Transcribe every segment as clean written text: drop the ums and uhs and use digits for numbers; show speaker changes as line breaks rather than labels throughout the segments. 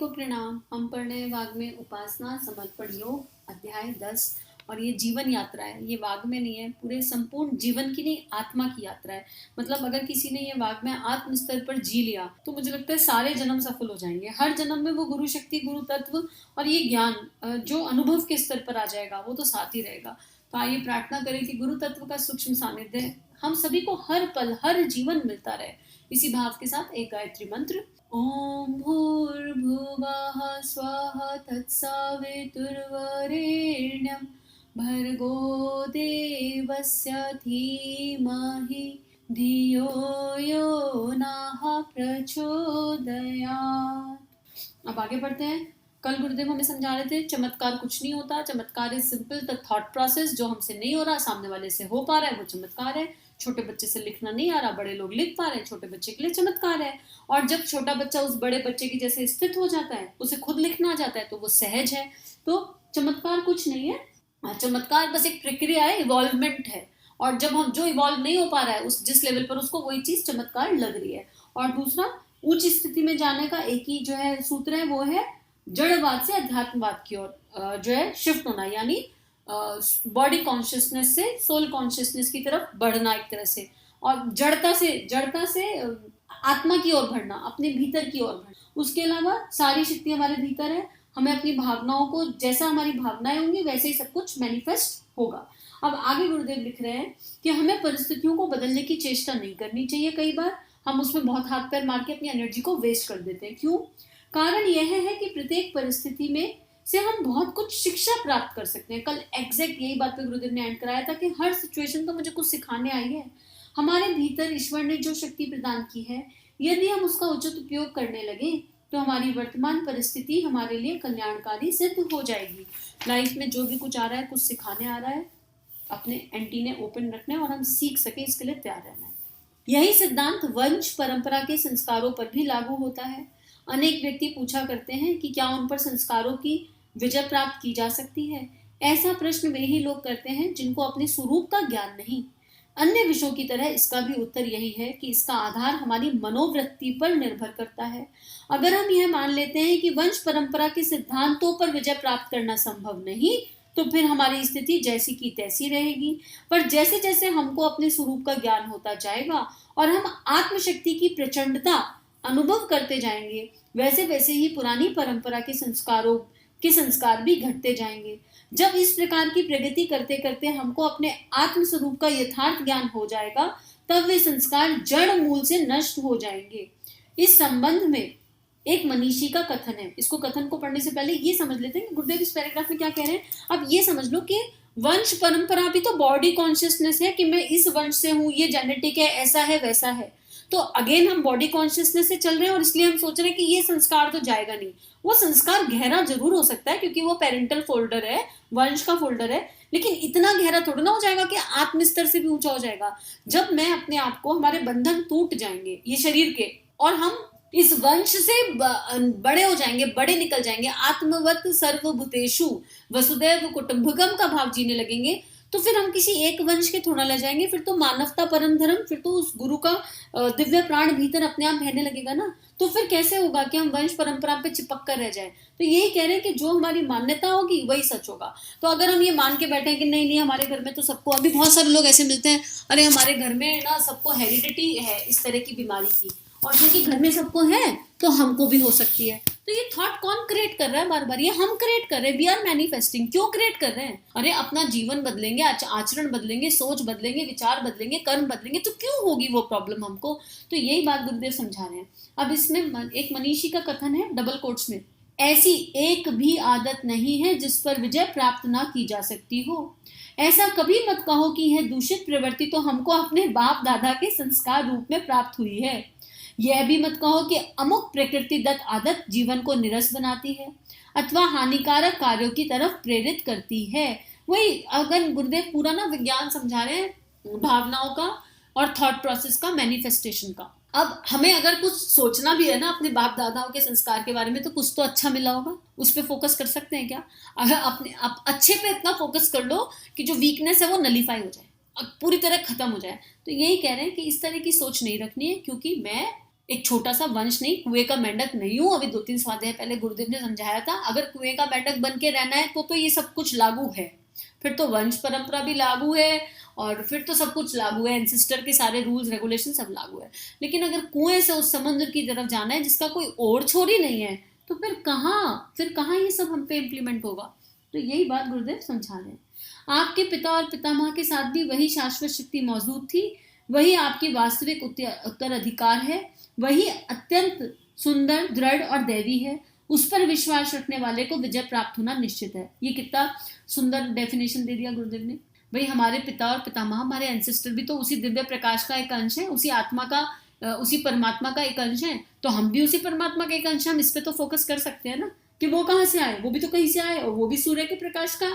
को प्रणाम। हम पढ़ रहे हैं वाग्मी उपासना समर्पण योग अध्याय 10 और ये जीवन यात्रा है। ये वाग्मी नहीं है, पूरे संपूर्ण जीवन की नहीं, आत्मा की यात्रा है। मतलब अगर किसी ने ये वाग्मी आत्म स्तर पर जी लिया तो मुझे लगता है सारे जन्म सफल हो जाएंगे। हर जन्म में वो गुरु शक्ति, गुरु तत्व और ये ज्ञान जो अनुभव के स्तर पर आ जाएगा वो तो साथ ही रहेगा। तो आइए प्रार्थना करें कि गुरु तत्व का सूक्ष्म सानिध्य हम सभी को हर पल हर जीवन मिलता रहे। इसी भाव के साथ एक गायत्री मंत्र। ओम भूर्भुवः स्वः तत्सवितुर्वरेण्यं भर्गो देवस्य धीमहि धियो यो नः प्रचोदयात्। अब आगे बढ़ते हैं। कल गुरुदेव हमें समझा रहे थे चमत्कार कुछ नहीं होता। चमत्कार is simple the thought process. जो हमसे नहीं हो रहा, सामने वाले से हो पा रहा है, वो चमत्कार है। छोटे बच्चे से लिखना नहीं आ रहा, बड़े लोग लिख पा रहे हैं, छोटे बच्चे के लिए चमत्कार है। और जब छोटा बच्चा उस बड़े बच्चे की जैसे स्थित हो जाता है, उसे खुद लिखना आ जाता है, तो वो सहज है। तो चमत्कार कुछ नहीं है, चमत्कार बस एक प्रक्रिया है, इवॉल्वमेंट है। और जब हम जो इवॉल्व नहीं हो पा रहा है उस जिस लेवल पर, उसको वही चीज चमत्कार लग रही है। और दूसरा, उच्च स्थिति में जाने का एक ही जो है सूत्र है, वो है जड़वाद से अध्यात्मवाद की ओर जो है शिफ्ट होना, यानी बॉडी कॉन्शियसनेस से सोल कॉन्शियसनेस की तरफ बढ़ना एक तरह से। और जड़ता से आत्मा की ओर बढ़ना, अपने भीतर की ओर बढ़ना। उसके अलावा सारी शक्ति हमारे भीतर है। हमें अपनी भावनाओं को, जैसा हमारी भावनाएं होंगी वैसे ही सब कुछ मैनिफेस्ट होगा। अब आगे गुरुदेव लिख रहे हैं कि हमें परिस्थितियों को बदलने की चेष्टा नहीं करनी चाहिए। कई बार हम उसमें बहुत हाथ पैर मार के अपनी एनर्जी को वेस्ट कर देते हैं। क्यों? कारण यह है कि प्रत्येक परिस्थिति में से हम बहुत कुछ शिक्षा प्राप्त कर सकते हैं। कल एग्जैक्ट यही बात पे गुरुदेव ने एंड कराया था कि हर सिचुएशन तो मुझे कुछ सिखाने आई है। हमारे भीतर ईश्वर ने जो शक्ति प्रदान की है, यदि हम उसका उचित उपयोग करने लगे तो हमारी वर्तमान परिस्थिति हमारे लिए कल्याणकारी सिद्ध हो जाएगी। लाइफ में जो भी कुछ आ रहा है, कुछ सिखाने आ रहा है, अपने एंटीने ओपन रखने और हम सीख सके, इसके लिए तैयार रहना है। यही सिद्धांत वंश परंपरा के संस्कारों पर भी लागू होता है। अनेक व्यक्ति पूछा करते हैं कि क्या उन पर संस्कारों की विजय प्राप्त की जा सकती है। ऐसा प्रश्न वे ही लोग करते हैं जिनको अपने स्वरूप का ज्ञान नहीं। अन्य विषयों की तरह इसका भी उत्तर यही है कि इसका आधार हमारी मनोवृत्ति पर निर्भर करता है। अगर हम यह मान लेते हैं कि वंश परंपरा के सिद्धांतों पर विजय प्राप्त करना संभव नहीं, तो फिर हमारी स्थिति जैसी की तैसी रहेगी। पर जैसे जैसे हमको अपने स्वरूप का ज्ञान होता जाएगा और हम आत्मशक्ति की प्रचंडता अनुभव करते जाएंगे, वैसे वैसे ही पुरानी परंपरा के संस्कार भी घटते जाएंगे। जब इस प्रकार की प्रगति करते करते हमको अपने आत्म स्वरूप का यथार्थ ज्ञान हो जाएगा, तब वे संस्कार जड़ मूल से नष्ट हो जाएंगे। इस संबंध में एक मनीषी का कथन है। इसको कथन को पढ़ने से पहले ये समझ लेते हैं कि गुरुदेव इस पैराग्राफ में क्या कह रहे हैं। अब ये समझ लो कि वंश परंपरा भी तो बॉडी कॉन्शियसनेस है कि मैं इस वंश से हूँ, ये जेनेटिक है, ऐसा है वैसा है। तो अगेन हम बॉडी कॉन्शियसनेस से चल रहे हैं और इसलिए हम सोच रहे हैं कि ये संस्कार तो जाएगा नहीं। वो संस्कार गहरा जरूर हो सकता है क्योंकि वो पेरेंटल फोल्डर है, वंश का फोल्डर है, लेकिन इतना गहरा थोड़ा ना हो जाएगा कि आत्म स्तर से भी ऊंचा हो जाएगा। जब मैं अपने आप को, हमारे बंधन टूट जाएंगे ये शरीर के, और हम इस वंश से बड़े हो जाएंगे, बड़े निकल जाएंगे, आत्मवत सर्वभूतेषु वसुदैव कुटुंबकम का भाव जीने लगेंगे, तो फिर हम किसी एक वंश के थोड़ा ले जाएंगे। फिर तो मानवता परम धर्म, फिर तो उस गुरु का दिव्य प्राण भीतर अपने आप बहने लगेगा ना। तो फिर कैसे होगा कि हम वंश परंपरा पे चिपक कर रह जाए। तो यही कह रहे हैं कि जो हमारी मान्यता होगी वही सच होगा। तो अगर हम ये मान के बैठे हैं कि नहीं नहीं हमारे घर में तो सबको, अभी बहुत सारे लोग ऐसे मिलते हैं, अरे हमारे घर में ना सबको हेरिडिटी है इस तरह की बीमारी की, और क्योंकि घर में सबको है तो हमको भी हो सकती है। तो ये थॉट कौन क्रिएट कर रहा है? बार बार ये हम क्रिएट कर रहे हैं। We are manifesting. क्यों क्रिएट कर रहे हैं? अरे अपना जीवन बदलेंगे, आचरण बदलेंगे, सोच बदलेंगे, विचार बदलेंगे, कर्म बदलेंगे, तो क्यों होगी वो प्रॉब्लम हमको? तो यही बात गुरुदेव समझा रहे हैं। अब इसमें एक मनीषी का कथन है डबल कोट्स में, ऐसी एक भी आदत नहीं है जिस पर विजय प्राप्त ना की जा सकती हो। ऐसा कभी मत कहो कि यह दूषित प्रवृत्ति तो हमको अपने बाप दादा के संस्कार रूप में प्राप्त हुई है। यह भी मत कहो कि अमुक प्रकृतिदत्त आदत जीवन को निरस बनाती है अथवा हानिकारक कार्यों की तरफ प्रेरित करती है। वही अगर गुरुदेव पूरा ना विज्ञान समझा रहे हैं भावनाओं का और थॉट प्रोसेस का, मैनिफेस्टेशन का। अब हमें अगर कुछ सोचना भी है ना अपने बाप दादाओं के संस्कार के बारे में, तो कुछ तो अच्छा मिला होगा, उस पर फोकस कर सकते हैं क्या? अगर अपने आप अच्छे पे इतना फोकस कर लो कि जो वीकनेस है वो नलीफाई हो जाए, पूरी तरह खत्म हो जाए। तो यही कह रहे हैं कि इस तरह की सोच नहीं रखनी है, क्योंकि मैं एक छोटा सा वंश नहीं, कुएं का मेंढक नहीं हूं। अभी 2-3 स्वाध्याय पहले गुरुदेव ने समझाया था, अगर कुएं का मेंढक बन के रहना है तो ये सब कुछ लागू है, फिर तो वंश परंपरा भी लागू है और फिर तो सब कुछ लागू है, एंसिस्टर के सारे रूल्स रेगुलेशन सब लागू है। लेकिन अगर कुएं से उस समुद्र की तरफ जाना है जिसका कोई और छोर ही नहीं है, तो फिर कहाँ ये सब हम पे इम्प्लीमेंट होगा। तो यही बात गुरुदेव समझा रहे हैं। आपके पिता और पितामह के साथ भी वही शाश्वत शक्ति मौजूद थी, वही आपकी वास्तविक उत्तराधिकार है, वही अत्यंत सुंदर, दृढ़ और दैवी है। उस पर विश्वास रखने वाले को विजय प्राप्त होना निश्चित है। ये कितना सुंदर डेफिनेशन दे दिया गुरुदेव ने। भाई हमारे पिता और पितामह, हमारे एंसेस्टर भी तो उसी दिव्य प्रकाश का एक अंश है, उसी आत्मा का, उसी परमात्मा का एक अंश है। तो हम भी उसी परमात्मा का एक अंश, हम इस पे तो फोकस कर सकते हैं ना कि वो कहाँ से आए, वो भी तो कहीं से आए और वो भी सूर्य के प्रकाश का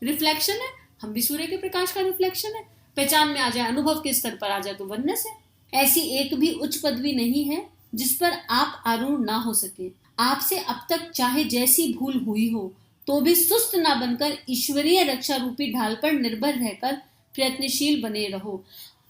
रिफ्लेक्शन है, हम भी सूर्य के प्रकाश का रिफ्लेक्शन है। पहचान में आ जाए, अनुभव के स्तर पर आ जाए तो वननेस है। ऐसी एक भी उच्च पदवी नहीं है जिस पर आप आरूढ़ ना हो सके। आपसे अब तक चाहे जैसी भूल हुई हो तो भी सुस्त ना बनकर ईश्वरीय रक्षा रूपी ढाल पर निर्भर रहकर प्रयत्नशील बने रहो।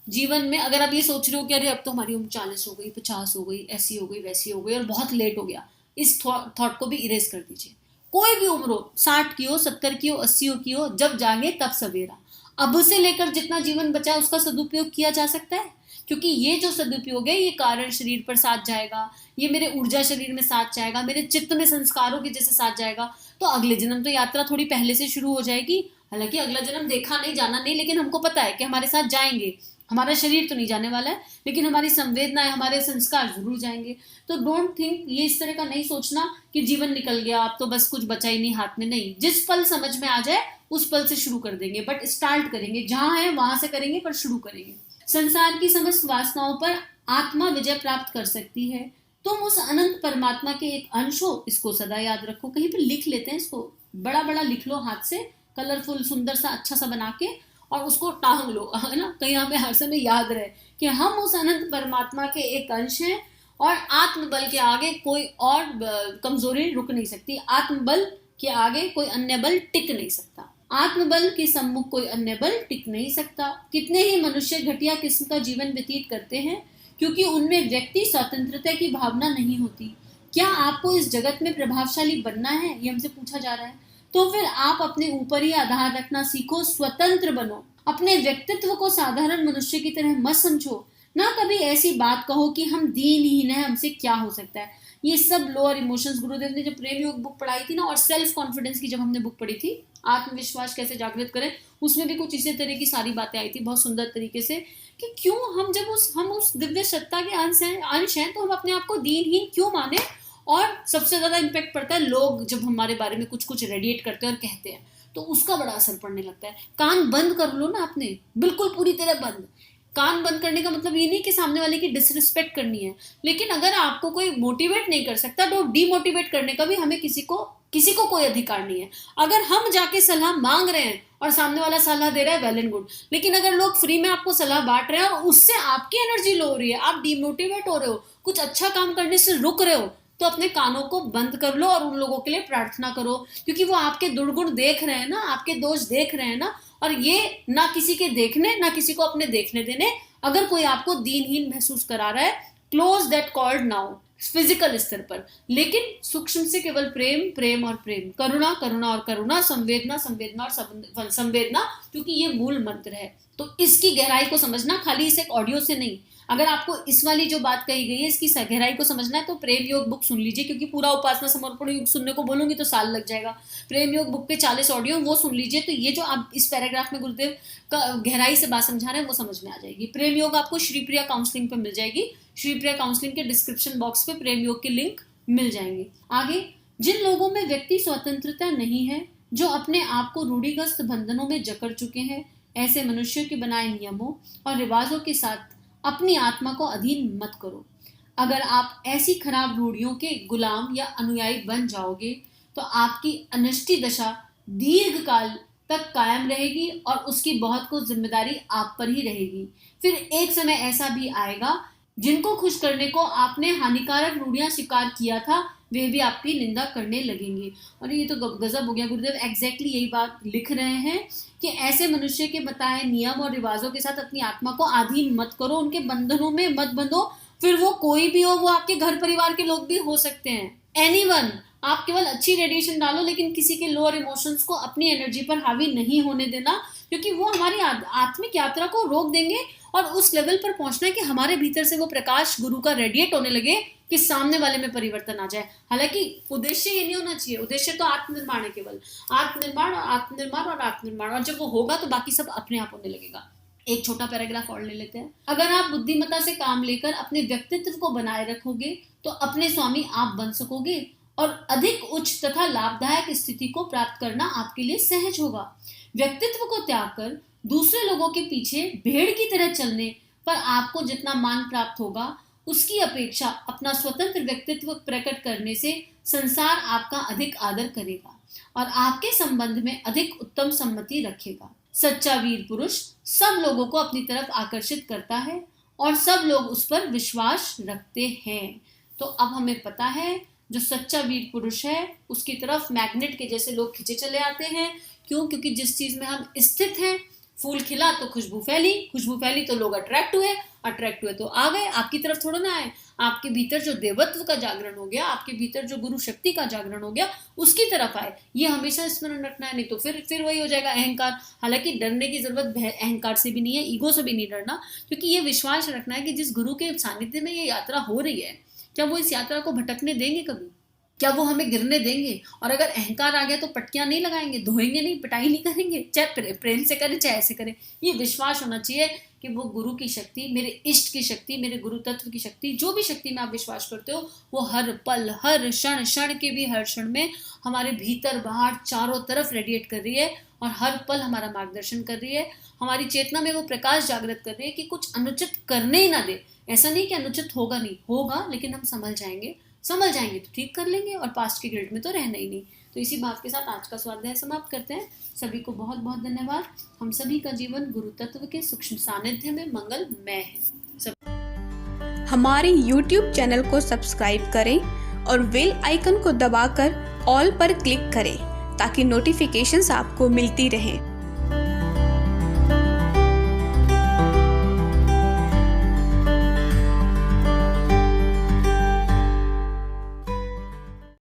जीवन में अगर आप ये सोच रहे हो कि अरे अब तो हमारी उम्र 40 हो गई, 50 हो गई, ऐसी हो गई, वैसी हो गई और बहुत लेट हो गया, इस थॉट को भी इरेज कर दीजिए। कोई भी उम्र हो, 60 की हो, 70 की हो, 80 की हो, जब जागे तब सवेरा। अब से लेकर जितना जीवन बचा उसका सदुपयोग किया जा सकता है, क्योंकि ये जो सदुपयोग है ये कारण शरीर पर साथ जाएगा, ये मेरे ऊर्जा शरीर में साथ जाएगा, मेरे चित्त में संस्कारों के जैसे साथ जाएगा। तो अगले जन्म तो यात्रा थोड़ी पहले से शुरू हो जाएगी। हालांकि अगला जन्म देखा नहीं, जाना नहीं, लेकिन हमको पता है कि हमारे साथ जाएंगे। हमारा शरीर तो नहीं जाने वाला है, लेकिन हमारी संवेदनाएं, हमारे संस्कार जरूर जाएंगे। तो डोंट थिंक, ये इस तरह का नहीं सोचना कि जीवन निकल गया अब तो बस कुछ बचा ही नहीं हाथ में। नहीं, जिस पल समझ में आ जाए उस पल से शुरू कर देंगे, बट स्टार्ट करेंगे जहां है वहां से करेंगे, पर शुरू करेंगे। संसार की समस्त वासनाओं पर आत्मा विजय प्राप्त कर सकती है। तुम उस अनंत परमात्मा के एक अंश हो, इसको सदा याद रखो। कहीं पर लिख लेते हैं इसको, बड़ा बड़ा लिख लो हाथ से, कलरफुल सुंदर सा अच्छा सा बना के, और उसको टांग लो, है ना, कहीं हमें हर समय याद रहे कि हम उस अनंत परमात्मा के एक अंश हैं और आत्मबल के आगे कोई और कमजोरी रुक नहीं सकती। आत्मबल के आगे कोई अन्य बल टिक नहीं सकता, आत्मबल के सम्मुख कोई अन्य बल टिक नहीं सकता। कितने ही मनुष्य घटिया किस्म का जीवन व्यतीत करते हैं क्योंकि उनमें व्यक्ति स्वतंत्रता की भावना नहीं होती। क्या आपको इस जगत में प्रभावशाली बनना है, ये हमसे पूछा जा रहा है, तो फिर आप अपने ऊपर ही आधार रखना सीखो, स्वतंत्र बनो। अपने व्यक्तित्व को साधारण मनुष्य की तरह मत समझो। ना कभी ऐसी बात कहो कि हम दीनहीन हैं, हमसे क्या हो सकता है। ये सब लोअर इमोशंस, गुरुदेव ने जब प्रेम योग बुक पढ़ाई थी ना, और सेल्फ कॉन्फिडेंस की जब हमने बुक पढ़ी थी, आत्मविश्वास कैसे जागृत करें, उसमें भी कुछ इसी तरह की सारी बातें आई थी बहुत सुंदर तरीके से, कि क्यों हम जब हम उस दिव्य सत्ता के अंश हैं तो हम अपने आप को दीनहीन क्यों माने। और सबसे ज्यादा इम्पैक्ट पड़ता है लोग जब हमारे बारे में कुछ कुछ रेडिएट करते हैं और कहते हैं, तो उसका बड़ा असर पड़ने लगता है। कान बंद कर लो ना अपने, बिल्कुल पूरी तरह बंद। कान बंद करने का मतलब ये नहीं कि सामने वाले की डिसरिस्पेक्ट करनी है, लेकिन अगर आपको कोई मोटिवेट नहीं कर सकता तो डीमोटिवेट करने का भी हमें किसी को कोई अधिकार नहीं है। अगर हम जाके सलाह मांग रहे हैं और सामने वाला सलाह दे रहा है, वेल एंड गुड, लेकिन अगर लोग फ्री में आपको सलाह बांट रहे हैं और उससे आपकी एनर्जी लो हो रही है, आप डीमोटिवेट हो रहे हो, कुछ अच्छा काम करने से रुक रहे हो, तो अपने कानों को बंद कर लो और उन लोगों के लिए प्रार्थना करो, क्योंकि वो आपके दुर्गुण देख रहे हैं ना, आपके दोष देख रहे हैं ना, और ये ना किसी के देखने ना किसी को अपने देखने देने। अगर कोई आपको दीनहीन महसूस करा रहा है, close that cord now, physical स्तर पर, लेकिन सूक्ष्म से केवल प्रेम, प्रेम और प्रेम, करुणा, करुणा और करुणा, संवेदना, संवेदना और संवेदना, क्योंकि ये मूल मंत्र है। तो इसकी गहराई को समझना खाली इस एक ऑडियो से नहीं, अगर आपको इस वाली जो बात कही गई है इसकी गहराई को समझना है तो प्रेम योग बुक सुन लीजिए, क्योंकि पूरा उपासना समर्पण योग सुनने को बोलूंगी तो साल लग जाएगा। प्रेम योग बुक के 40 ऑडियो वो सुन लीजिए, तो ये जो आप इस पैराग्राफ में गुरुदेव का गहराई से बात समझा रहे हैं वो समझ में आ जाएगी। प्रेम योग आपको श्रीप्रिया काउंसलिंग पे मिल जाएगी, श्रीप्रिया काउंसलिंग के डिस्क्रिप्शन बॉक्स पे प्रेम योग के लिंक मिल जाएंगे। आगे, जिन लोगों में व्यक्ति स्वतंत्रता नहीं है, जो अपने आप को रूढ़िग्रस्त बंधनों में जकड़ चुके हैं, ऐसे मनुष्यों के बनाए नियमों और रिवाजों के साथ अपनी आत्मा को अधीन मत करो। अगर आप ऐसी खराब रूढ़ियों के गुलाम या अनुयायी बन जाओगे तो आपकी अनिष्टी दशा दीर्घ काल तक कायम रहेगी और उसकी बहुत कुछ जिम्मेदारी आप पर ही रहेगी। फिर एक समय ऐसा भी आएगा जिनको खुश करने को आपने हानिकारक रूढ़ियां स्वीकार किया था, वे भी आपकी निंदा करने लगेंगे। और ये तो गजब हो गया, गुरुदेव एग्जैक्टली यही बात लिख रहे हैं कि ऐसे मनुष्य के बताए नियम और रिवाजों के साथ अपनी आत्मा को अधीन मत करो, उनके बंधनों में मत बंधो, फिर वो कोई भी हो, वो आपके घर परिवार के लोग भी हो सकते हैं, एनीवन। आप केवल अच्छी रेडिएशन डालो, लेकिन किसी के लोअर इमोशंस को अपनी एनर्जी पर हावी नहीं होने देना, क्योंकि वो हमारी आत्मिक यात्रा को रोक देंगे और उस लेवल पर पहुंचना है कि हमारे भीतर से वो प्रकाश गुरु का रेडिएट होने लगे कि सामने वाले में परिवर्तन आ जाए। हालांकि उद्देश्य ये नहीं होना चाहिए, उद्देश्य तो आत्मनिर्माण है, केवल आत्मनिर्माण और आत्मनिर्माण और आत्मनिर्माण, और जब वो होगा तो बाकी सब अपने आप होने लगेगा। एक छोटा पैराग्राफ और ले लेते हैं। अगर आप बुद्धिमत्ता से काम लेकर अपने व्यक्तित्व को बनाए रखोगे तो अपने स्वामी आप बन सकोगे और अधिक उच्च तथा लाभदायक स्थिति को प्राप्त करना आपके लिए सहज होगा। व्यक्तित्व को त्याग कर दूसरे लोगों के पीछे भेड़ की तरह चलने पर आपको जितना मान प्राप्त होगा, उसकी अपेक्षा अपना स्वतंत्र व्यक्तित्व प्रकट करने से संसार आपका अधिक आदर करेगा और आपके संबंध में अधिक उत्तम सम्मति रखेगा। सच्चा वीर पुरुष सब लोगों को अपनी तरफ आकर्षित करता है और सब लोग उस पर विश्वास रखते हैं। तो अब हमें पता है जो सच्चा वीर पुरुष है उसकी तरफ मैग्नेट के जैसे लोग खींचे चले आते हैं। क्यों? क्योंकि जिस चीज में हम स्थित हैं, फूल खिला तो खुशबू फैली तो लोग अट्रैक्ट हुए तो आ गए। आपकी तरफ थोड़ा ना आए, आपके भीतर जो देवत्व का जागरण हो गया, आपके भीतर जो गुरु शक्ति का जागरण हो गया, उसकी तरफ आए। ये हमेशा स्मरण रखना है, नहीं तो फिर वही हो जाएगा अहंकार। हालांकि डरने की जरूरत अहंकार से भी नहीं है, ईगो से भी नहीं डरना, क्योंकि ये विश्वास रखना है कि जिस गुरु के सानिध्य में ये यात्रा हो रही है, क्या वो इस यात्रा को भटकने देंगे कभी? क्या वो हमें गिरने देंगे? और अगर अहंकार आ गया तो पटकियां नहीं लगाएंगे, धोएंगे नहीं, पिटाई नहीं करेंगे, चाहे प्रेम से करें चाहे ऐसे करें। ये विश्वास होना चाहिए कि वो गुरु की शक्ति, मेरे इष्ट की शक्ति, मेरे गुरु तत्व की शक्ति, जो भी शक्ति में आप विश्वास करते हो, वो हर पल, हर क्षण के भी हर क्षण में हमारे भीतर बाहर चारों तरफ रेडिएट कर रही है और हर पल हमारा मार्गदर्शन कर रही है। हमारी चेतना में वो प्रकाश जागृत कर रही है कि कुछ अनुचित करने ही ना दे। ऐसा नहीं कि अनुचित होगा नहीं, होगा, लेकिन हम समझ जाएंगे तो ठीक कर लेंगे और पास्ट के गिल्ट में तो रहना ही नहीं। तो इसी बात के साथ आज का स्वाध्याय समाप्त करते हैं। सभी को बहुत बहुत धन्यवाद। हम सभी का जीवन गुरु तत्व के सूक्ष्म सानिध्य में मंगलमय है।
हमारे YouTube चैनल को सब्सक्राइब करें और बेल आइकन को दबाकर ऑल पर क्लिक करें ताकि नोटिफिकेशंस आपको मिलती रहें।